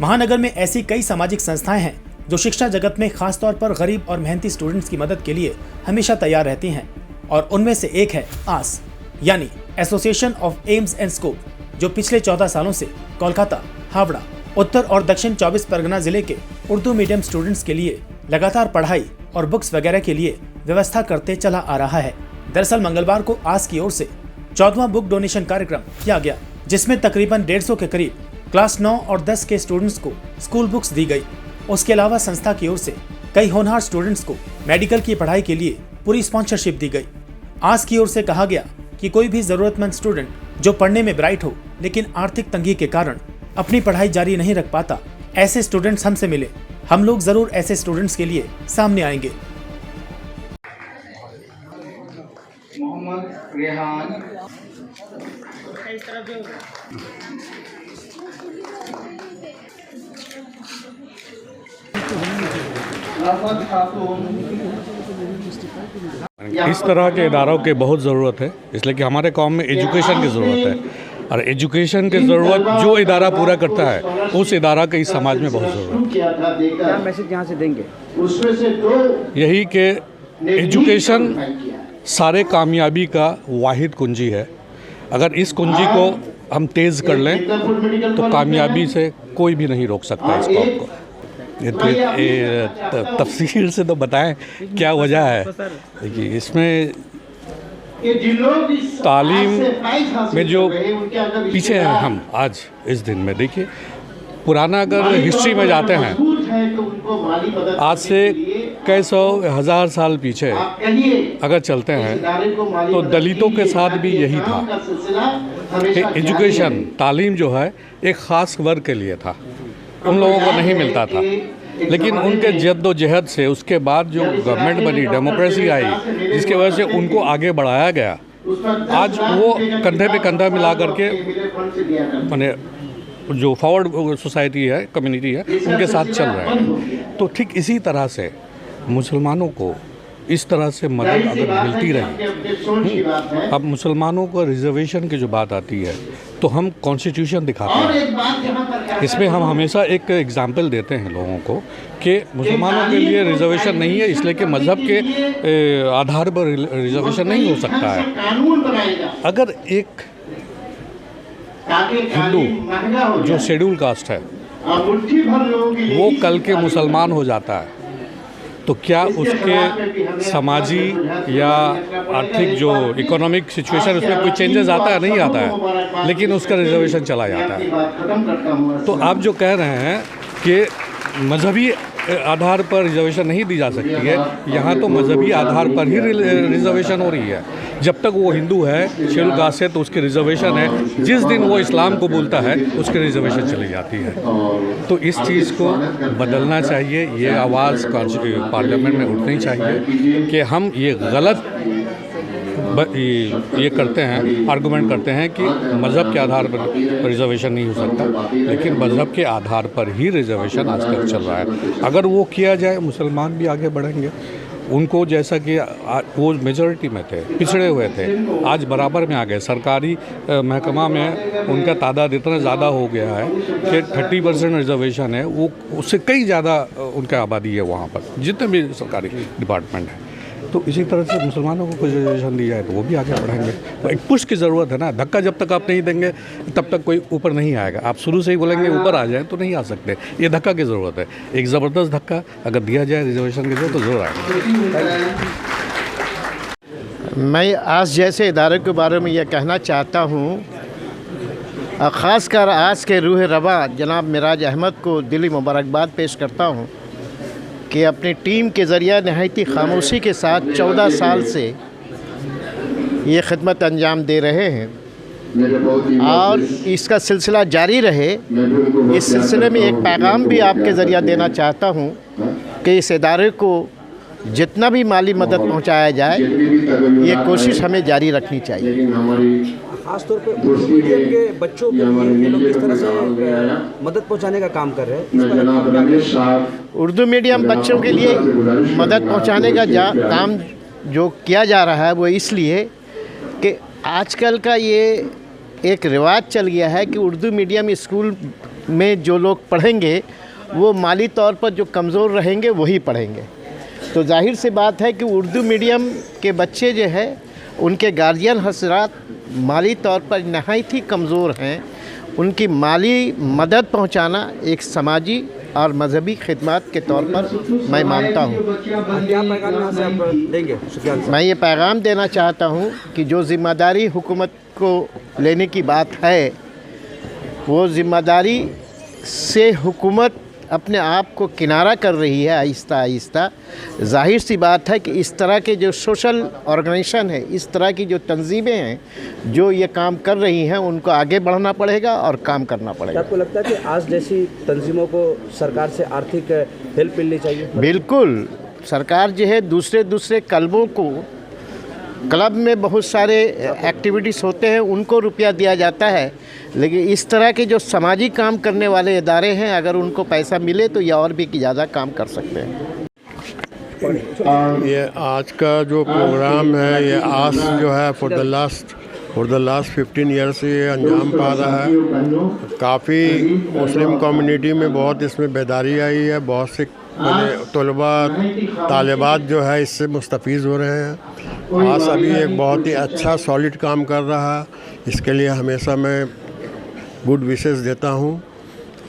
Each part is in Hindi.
महानगर में ऐसी कई सामाजिक संस्थाएं हैं जो शिक्षा जगत में खासतौर पर गरीब और मेहनती स्टूडेंट्स की मदद के लिए हमेशा तैयार रहती हैं और उनमें से एक है आस यानी association of AIIMS and scope, जो पिछले 14 सालों से कोलकाता, हावड़ा, उत्तर और दक्षिण 24 परगना जिले के उर्दू मीडियम स्टूडेंट्स के लिए लगातार पढ़ाई और बुक्स वगैरह के लिए व्यवस्था करते चला आ रहा है। दरअसल मंगलवार को आस की ओर से 14वां बुक डोनेशन कार्यक्रम किया गया, जिसमें तकरीबन 150 के करीब क्लास 9 और 10 के स्टूडेंट्स को स्कूल बुक्स दी गई। उसके अलावा संस्था की ओर से कई होनहार स्टूडेंट्स को मेडिकल की पढ़ाई के लिए पूरी स्पॉन्सरशिप दी गई। आस की ओर से कहा गया कि कोई भी जरूरतमंद स्टूडेंट जो पढ़ने में ब्राइट हो लेकिन आर्थिक तंगी के कारण अपनी पढ़ाई जारी नहीं रख पाता, ऐसे स्टूडेंट्स हमसे मिले, हम लोग जरूर ऐसे स्टूडेंट्स के लिए सामने आएंगे। मोहम्मद रेहान, इस तरह के इदारों की बहुत ज़रूरत है, इसलिए कि हमारे कौम में एजुकेशन की ज़रूरत है और एजुकेशन की ज़रूरत जो इदारा पूरा करता है उस इदारा का इस समाज में बहुत ज़रूरत है। क्या मैसेज यहाँ से देंगे? यही कि एजुकेशन सारे कामयाबी का वाहिद कुंजी है। अगर इस कुंजी को हम तेज़ कर लें तो कामयाबी से कोई भी नहीं रोक सकता इस कौम को। तफसील से तो बताएं क्या वजह है। देखिए, इसमें तालीम में जो पीछे हैं हम आज इस दिन में, देखिए पुराना अगर हिस्ट्री में जाते हैं आज से कई सौ हज़ार साल पीछे अगर चलते हैं तो दलितों के साथ भी यही था कि एजुकेशन तालीम जो है एक ख़ास वर्ग के लिए था, उन लोगों को नहीं मिलता था। लेकिन उनके जद्दोजहद से उसके बाद जो गवर्नमेंट बनी, डेमोक्रेसी आई, जिसके वजह से उनको आगे बढ़ाया गया, आज वो कंधे पे कंधा मिला करके माने जो फॉरवर्ड सोसाइटी है, कम्युनिटी है, उनके साथ चल रहे हैं। तो ठीक इसी तरह से मुसलमानों को इस तरह से मदद अगर मिलती रही। अब मुसलमानों को रिजर्वेशन की जो बात आती है तो हम कॉन्स्टिट्यूशन दिखाते हैं, इसमें हम हमेशा एक एग्जाम्पल देते हैं लोगों को कि मुसलमानों के लिए रिजर्वेशन नहीं है, इसलिए कि मज़हब के आधार पर रिजर्वेशन नहीं हो सकता है। अगर एक हिंदू जो शेड्यूल कास्ट है वो कल के मुसलमान हो जाता है तो क्या उसके समाजी या आर्थिक जो इकोनॉमिक सिचुएशन उसमें कोई चेंजेस आता है? नहीं आता है, लेकिन उसका रिजर्वेशन चला जाता है। तो आप जो कह रहे हैं कि मजहबी आधार पर रिजर्वेशन नहीं दी जा सकती है, यहाँ तो मजहबी आधार पर ही रिजर्वेशन हो रही है। जब तक वो हिंदू है, शेड्यूल कास्ट है, तो उसकी रिजर्वेशन है। जिस दिन वो इस्लाम को बोलता है उसकी रिजर्वेशन चली जाती है। तो इस चीज़ को बदलना चाहिए, ये आवाज़ पार्लियामेंट में उठनी चाहिए कि हम ये गलत ये करते हैं, आर्गूमेंट करते हैं कि मज़हब के आधार पर रिजर्वेशन नहीं हो सकता, लेकिन मज़हब के आधार पर ही रिजर्वेशन आज तक चल रहा है। अगर वो किया जाए मुसलमान भी आगे बढ़ेंगे। उनको जैसा कि वो मेजॉरिटी में थे, पिछड़े हुए थे, आज बराबर में आ गए। सरकारी महकमा में उनका तादाद इतना ज़्यादा हो गया है कि 30% रिजर्वेशन है, वो उससे कई ज़्यादा उनका आबादी है वहाँ पर, जितने भी सरकारी डिपार्टमेंट हैं। तो इसी तरह से मुसलमानों को कोई रिजर्वेशन दी जाए तो वो भी आगे बढ़ेंगे। तो एक पुश की ज़रूरत है ना, धक्का जब तक आप नहीं देंगे तब तक कोई ऊपर नहीं आएगा। आप शुरू से ही बोलेंगे ऊपर आ जाए तो नहीं आ सकते, ये धक्का की ज़रूरत है। एक ज़बरदस्त धक्का अगर दिया जाए रिजर्वेशन की जरूरत तो ज़रूर आएगा। मैं आज जैसे इदारे के बारे में यह कहना चाहता हूँ, ख़ासकर आज के रूह रवा जनाब मिराज अहमद को दिली मुबारकबाद पेश करता हूँ कि अपनी टीम के ज़रिए नहायती खामोशी के साथ 14 साल से ये खिदमत अंजाम दे रहे हैं और इसका सिलसिला जारी रहे। इस सिलसिले में एक पैगाम भी आपके ज़रिए देना चाहता हूँ कि इस इदारे को जितना भी माली मदद पहुँचाया जाए, ये कोशिश हमें जारी रखनी चाहिए। खासतौर पे उर्दू मीडियम के बच्चों को ये लोग किस तरह से मदद पहुंचाने का काम कर रहे हैं? उर्दू मीडियम बच्चों के लिए मदद पहुंचाने का काम जो किया जा रहा है वो इसलिए कि आजकल का ये एक रिवाज चल गया है कि उर्दू मीडियम स्कूल में जो लोग पढ़ेंगे वो माली तौर पर जो कमज़ोर रहेंगे वही पढ़ेंगे। तो जाहिर सी बात है कि उर्दू मीडियम के बच्चे जो है उनके गार्जियन हजरात माली तौर पर नहायत ही कमज़ोर हैं। उनकी माली मदद पहुंचाना एक समाजी और मजहबी खिदमत के तौर पर मैं मानता हूं। क्या पैगाम यहाँ से आप देंगे सुफियान साहब? मैं ये पैगाम देना चाहता हूं कि जो ज़िम्मेदारी हुकूमत को लेने की बात है वो ज़िम्मेदारी से हुकूमत अपने आप को किनारा कर रही है आहिस्ता आहिस्ता। जाहिर सी बात है कि इस तरह के जो सोशल ऑर्गेनाइजेशन है, इस तरह की जो तंजीमें हैं जो ये काम कर रही हैं, उनको आगे बढ़ना पड़ेगा और काम करना पड़ेगा। आपको लगता है कि आज जैसी तंजीमों को सरकार से आर्थिक हेल्प मिलनी चाहिए? बिल्कुल, सरकार जो है दूसरे क्लबों को, क्लब में बहुत सारे एक्टिविटीज़ होते हैं उनको रुपया दिया जाता है, लेकिन इस तरह के जो सामाजिक काम करने वाले इदारे हैं अगर उनको पैसा मिले तो ये और भी ज़्यादा काम कर सकते हैं। ये आज का जो प्रोग्राम है ये आस जो है फॉर द लास्ट 15 ईयर से ये अंजाम पा रहा है। काफ़ी मुस्लिम कम्युनिटी में बहुत इसमें बेदारी आई है। बहुत से तलबा तालिबात जो है इससे मुस्तफ़ीज़ हो रहे हैं। आस अभी एक बहुत ही अच्छा सॉलिड काम कर रहा है। इसके लिए हमेशा मैं गुड विशेस देता हूँ।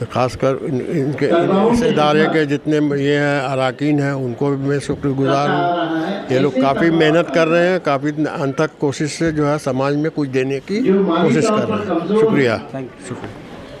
ख़ासकर इनके इस इदारे के जितने ये हैं अरकान हैं उनको भी मैं शुक्रगुज़ार हूँ। ये लोग काफ़ी मेहनत कर रहे हैं, काफ़ी अंत तक कोशिश से जो है समाज में कुछ देने की कोशिश कर रहे हैं। शुक्रिया। Thank you.